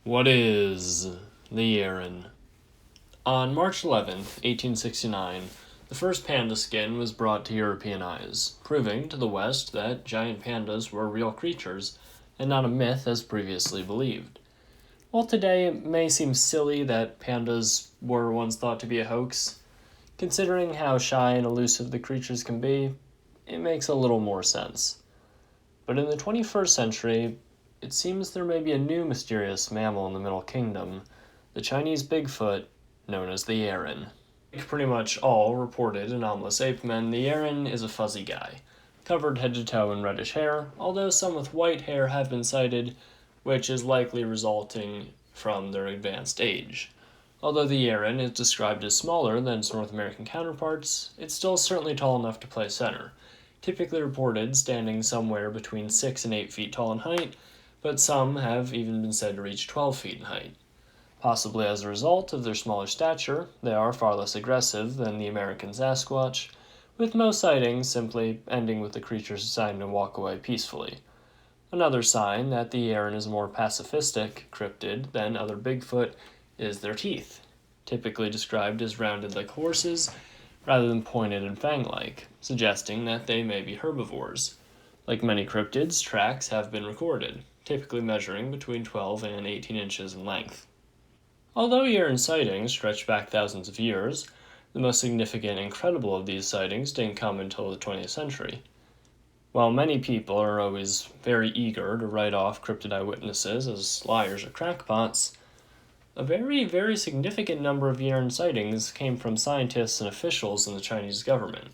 What is the Yeren? On March 11th, 1869, the first panda skin was brought to European eyes, proving to the West that giant pandas were real creatures and not a myth as previously believed. While today it may seem silly that pandas were once thought to be a hoax, considering how shy and elusive the creatures can be, it makes a little more sense. But in the 21st century, it seems there may be a new mysterious mammal in the Middle Kingdom, the Chinese Bigfoot, known as the Yeren. Like pretty much all reported anomalous ape men, the Yeren is a fuzzy guy, covered head to toe in reddish hair, although some with white hair have been sighted, which is likely resulting from their advanced age. Although the Yeren is described as smaller than its North American counterparts, it's still certainly tall enough to play center, typically reported standing somewhere between 6 and 8 feet tall in height, but some have even been said to reach 12 feet in height. Possibly as a result of their smaller stature, they are far less aggressive than the American Sasquatch, with most sightings simply ending with the creatures deciding to walk away peacefully. Another sign that the Yeren is a more pacifistic cryptid than other Bigfoot is their teeth, typically described as rounded like horses rather than pointed and fang-like, suggesting that they may be herbivores. Like many cryptids, tracks have been recorded, typically measuring between 12 and 18 inches in length. Although Yeren sightings stretch back thousands of years, the most significant and credible of these sightings didn't come until the 20th century. While many people are always very eager to write off cryptid eyewitnesses as liars or crackpots, a very, very significant number of Yeren sightings came from scientists and officials in the Chinese government.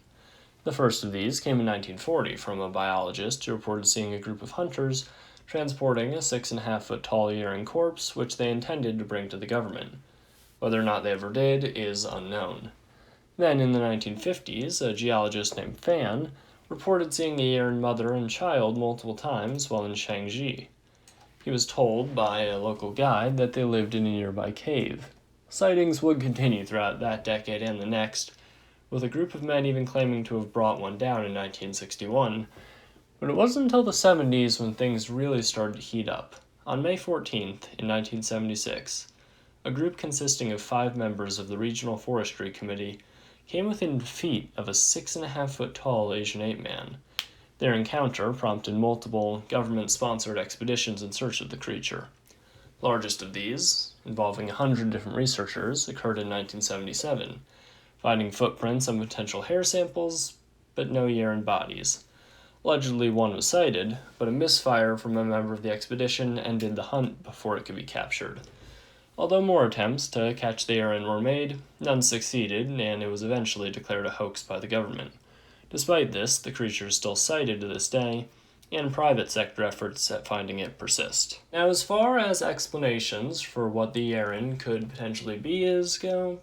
The first of these came in 1940 from a biologist who reported seeing a group of hunters transporting a 6.5-foot tall Yeren corpse, which they intended to bring to the government. Whether or not they ever did is unknown. Then, in the 1950s, a geologist named Fan reported seeing a Yeren mother and child multiple times while in Shaanxi. He was told by a local guide that they lived in a nearby cave. Sightings would continue throughout that decade and the next, with a group of men even claiming to have brought one down in 1961. But it wasn't until the 70s when things really started to heat up. On May 14th, in 1976, a group consisting of 5 members of the Regional Forestry Committee came within feet of a 6.5-foot tall Asian ape man. Their encounter prompted multiple government-sponsored expeditions in search of the creature. The largest of these, involving 100 different researchers, occurred in 1977, finding footprints and potential hair samples, but no Yeren bodies. Allegedly one was sighted, but a misfire from a member of the expedition ended the hunt before it could be captured. Although more attempts to catch the Yeren were made, none succeeded, and it was eventually declared a hoax by the government. Despite this, the creature is still sighted to this day, and private sector efforts at finding it persist. Now, as far as explanations for what the Yeren could potentially be go,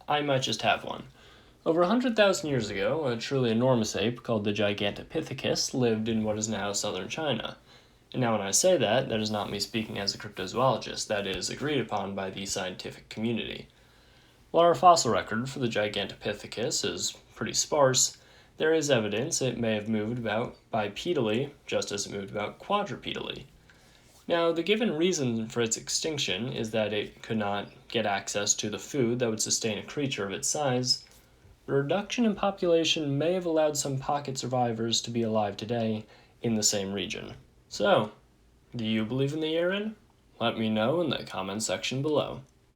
I might just have one. Over 100,000 years ago, a truly enormous ape called the Gigantopithecus lived in what is now southern China. And now when I say that is not me speaking as a cryptozoologist. That is agreed upon by the scientific community. While our fossil record for the Gigantopithecus is pretty sparse, there is evidence it may have moved about bipedally, just as it moved about quadrupedally. Now, the given reason for its extinction is that it could not get access to the food that would sustain a creature of its size. The reduction in population may have allowed some pocket survivors to be alive today in the same region. So, do you believe in the Yeren? Let me know in the comment section below.